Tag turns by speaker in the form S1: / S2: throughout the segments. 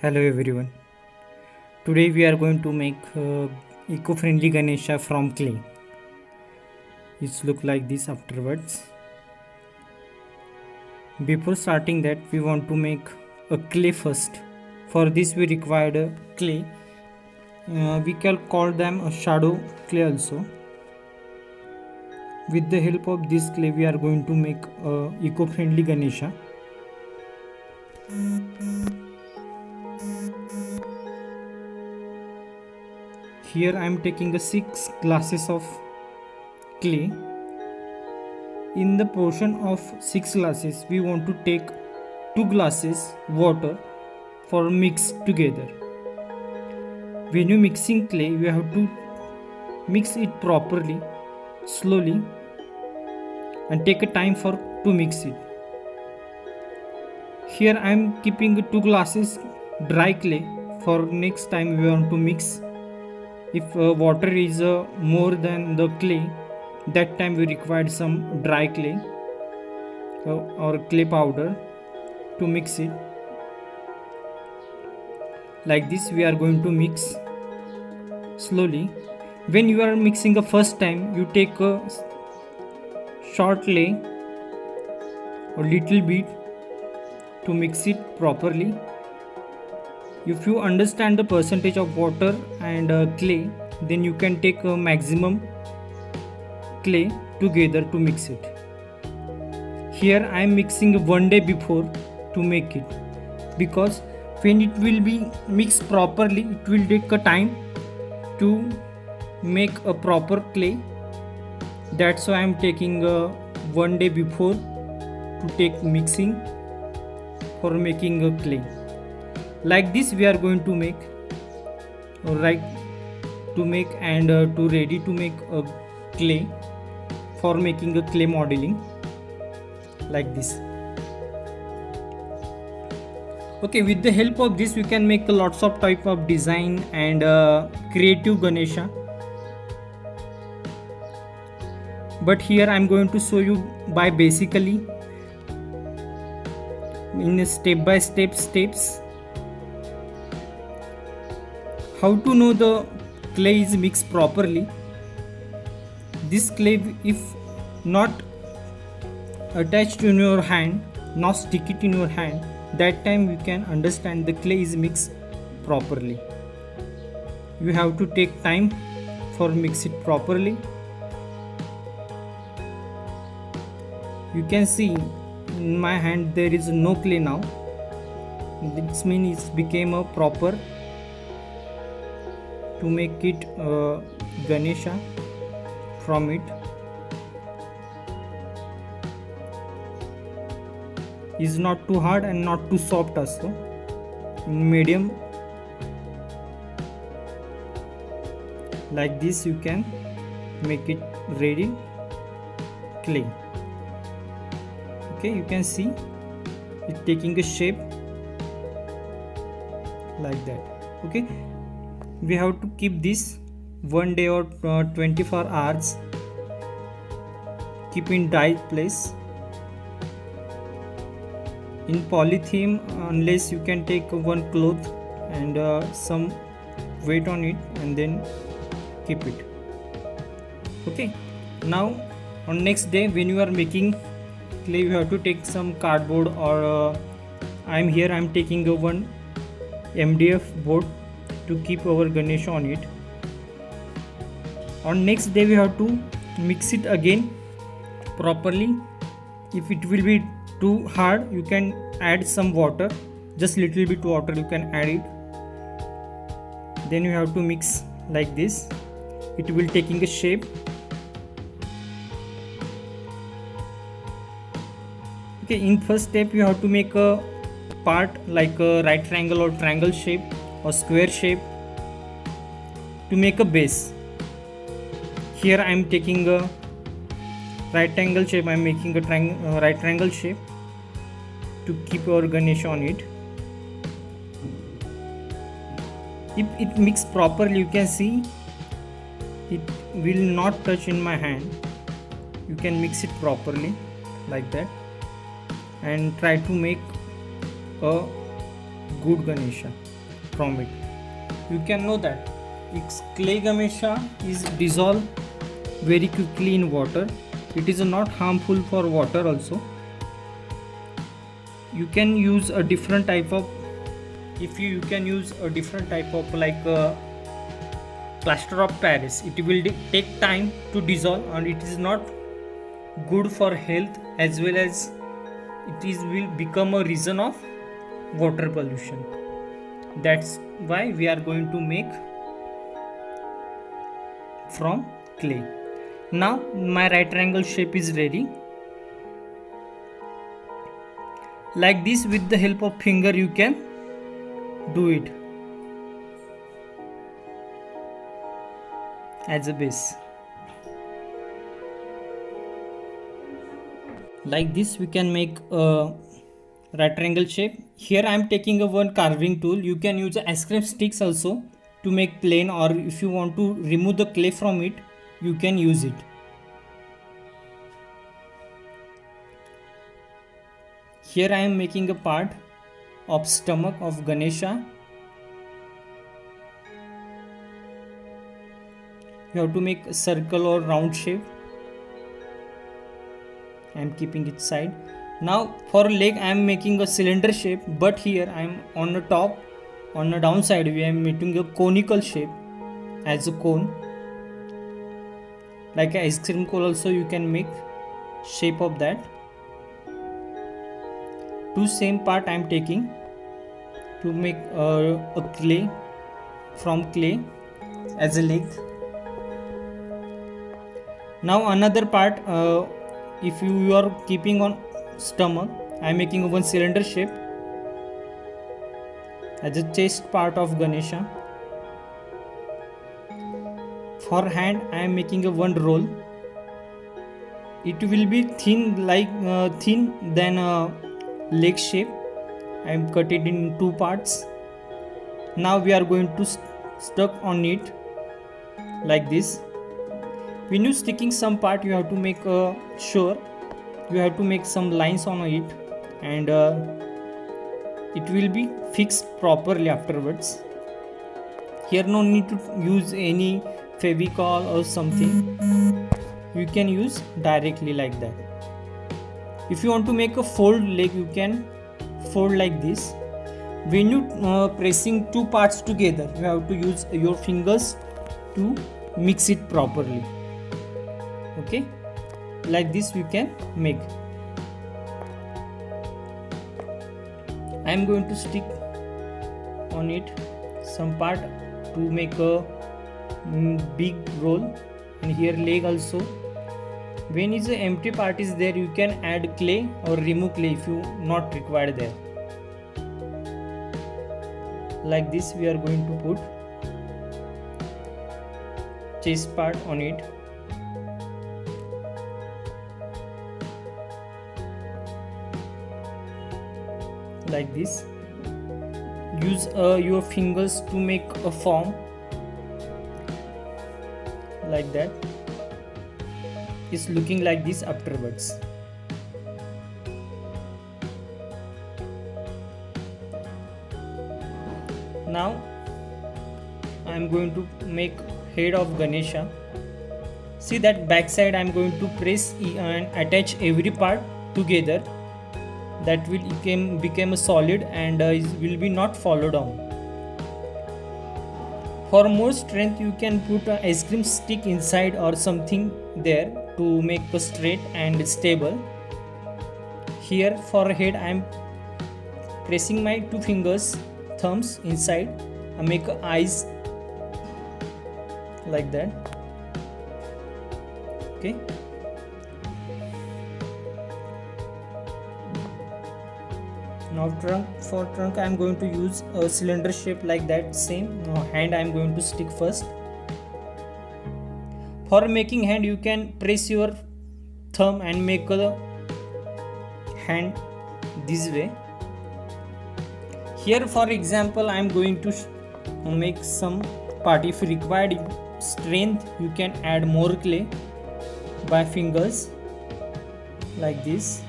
S1: Hello everyone. Today we are going to make eco-friendly Ganesha from clay. It look like this afterwards. Before starting that, we want to make a clay first. For this we required a clay. We can call them a shadow clay also. With the help of this clay we are going to make a eco-friendly Ganesha. Here I am taking a 6 glasses of clay. In the portion of 6 glasses we want to take 2 glasses water for mix together. When you mixing clay you have to mix it properly, slowly, and take a time for to mix it. Here I am keeping 2 glasses dry clay for next time we want to mix. If water is more than the clay, that time we required some dry clay or clay powder to mix it. Like this we are going to mix slowly. When you are mixing the first time, you take a short clay or little bit to mix it properly. If you understand the percentage of water and clay, then you can take a maximum clay together to mix it. Here I am mixing 1 day before to make it, because when it will be mixed properly it will take a time to make a proper clay. That's why I am taking 1 day before to take mixing for making a clay. Like this we are going to make, right, to make and to ready to make a clay for making a clay modeling like this. Okay, with the help of this we can make lots of type of design and creative Ganesha, but here I am going to show you by basically in step by steps how to know the clay is mixed properly. This clay, if not attached in your hand, not stick it in your hand, that time you can understand the clay is mixed properly. You have to take time for mix it properly. You can see in my hand there is no clay now. This means it became a proper to make it Ganesha from it. Is not too hard and not too soft also, in medium. Like this you can make it ready clay. Okay, you can see it taking a shape like that. Okay, we have to keep this 1 day or 24 hours, keep in dry place in polythene, unless you can take one cloth and some weight on it and then keep it. Okay, now on next day when you are making clay you have to take some cardboard or I'm taking a one MDF board to keep our Ganesha on it. On next day we have to mix it again properly. If it will be too hard you can add some water, just little bit water you can add it. Then you have to mix like this, it will taking a shape. Okay, in first step you have to make a part like a right triangle or triangle shape or square shape to make a base. Here I am taking a right triangle shape, I am making a right triangle shape to keep our Ganesha on it. If it mix properly you can see it will not touch in my hand. You can mix it properly like that and try to make a good Ganesha. from it. You can know that clay Ganesha is dissolved very quickly in water. It is not harmful for water also. You can use a different type of, if you can use a different type of like plaster of Paris. It will take time to dissolve and it is not good for health, as well as will become a reason of water pollution. That's why we are going to make from clay. Now my right triangle shape is ready. Like this, with the help of finger you can do it as a base. Like this we can make a right triangle shape. Here I am taking a one carving tool. You can use ice cream sticks also to make plane, or if you want to remove the clay from it, you can use it. Here I am making a part of stomach of Ganesha. You have to make a circle or round shape. I am keeping it side. Now for leg I am making a cylinder shape, but here I am on the top, on the downside we are making a conical shape as a cone. Like an ice cream cone also you can make shape of that. Two same part I am taking to make a clay, from clay as a leg. Now another part, if you are keeping on stomach, I am making one cylinder shape as a chest part of Ganesha. For hand I am making a one roll. It will be thin, like thin than a leg shape. I am cut it in two parts. Now we are going to stuck on it like this. When you sticking some part, you have to make sure you have to make some lines on it, and it will be fixed properly afterwards. Here no need to use any Fevicol or something. You can use directly like that. If you want to make a fold leg, you can fold like this. When you pressing two parts together, you have to use your fingers to mix it properly. Okay, like this you can make. I am going to stick on it some part to make a big roll, and here leg also. When is the empty part is there, you can add clay or remove clay if you not required there. Like this we are going to put chest part on it. Like this. Use your fingers to make a form like that. It's looking like this afterwards. Now I am going to make head of Ganesha. See that back side I am going to press and attach every part together. That will become a solid and will be not fall down. For more strength, you can put an ice cream stick inside or something there to make a straight and stable. Here for head, I am pressing my two fingers, thumbs inside, and make eyes like that. Okay. Now for trunk I am going to use a cylinder shape like that same. Now hand I am going to stick first. For making hand you can press your thumb and make the hand this way. Here for example I am going to make some part. If required strength you can add more clay by fingers like this.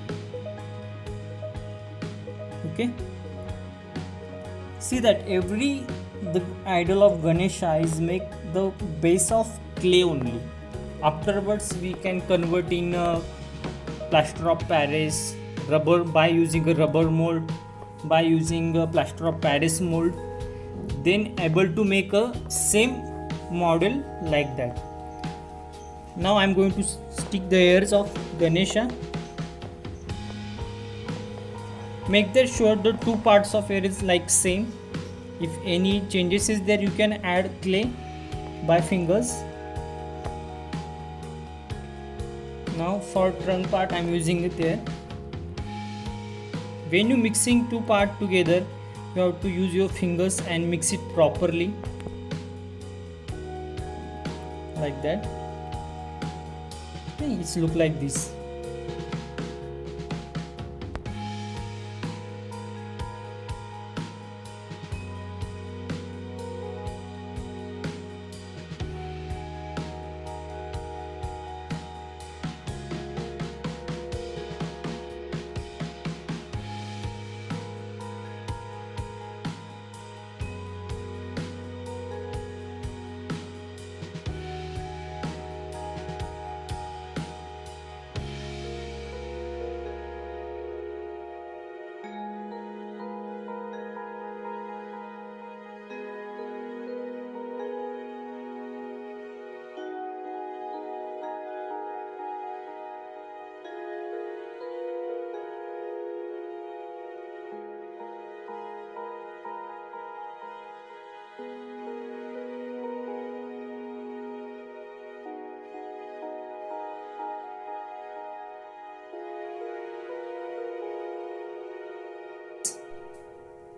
S1: Okay, see that the idol of Ganesha is make the base of clay only. Afterwards we can convert in plaster of Paris, rubber, by using a rubber mold, by using a plaster of Paris mold, then able to make a same model like that. Now I am going to stick the ears of Ganesha. Make that sure the two parts of ear is like same. If any changes is there, you can add clay by fingers. Now for trunk part I am using it there. When you mixing two parts together, you have to use your fingers and mix it properly like that. Okay, it's look like this.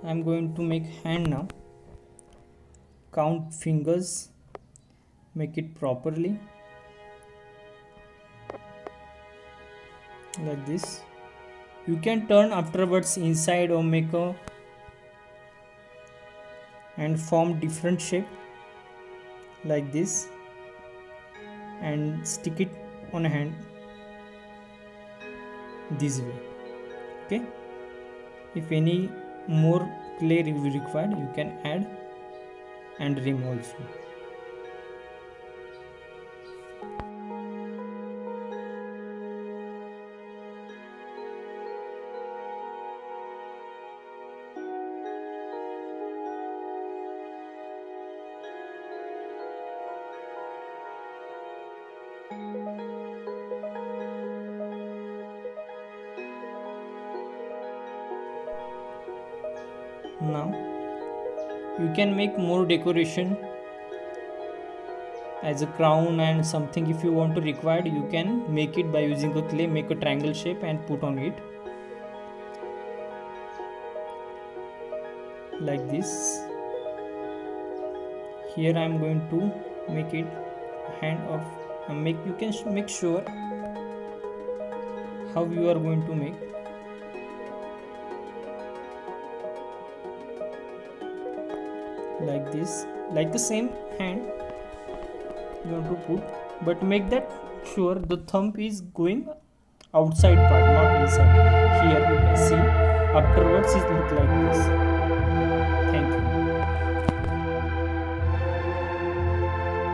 S1: I am going to make hand now. Count fingers, make it properly like this. You can turn afterwards inside or make a and form different shape like this and stick it on a hand this way. Okay, if any more clay will be required, you can add and rim also. Now you can make more decoration as a crown and something. If you want to require, you can make it by using a clay, make a triangle shape and put on it like this. Here I am going to make it hand of you can make sure how you are going to make. Like this, like the same hand you want to put, but make that sure the thumb is going outside part, not inside. Here you can see afterwards it look like this.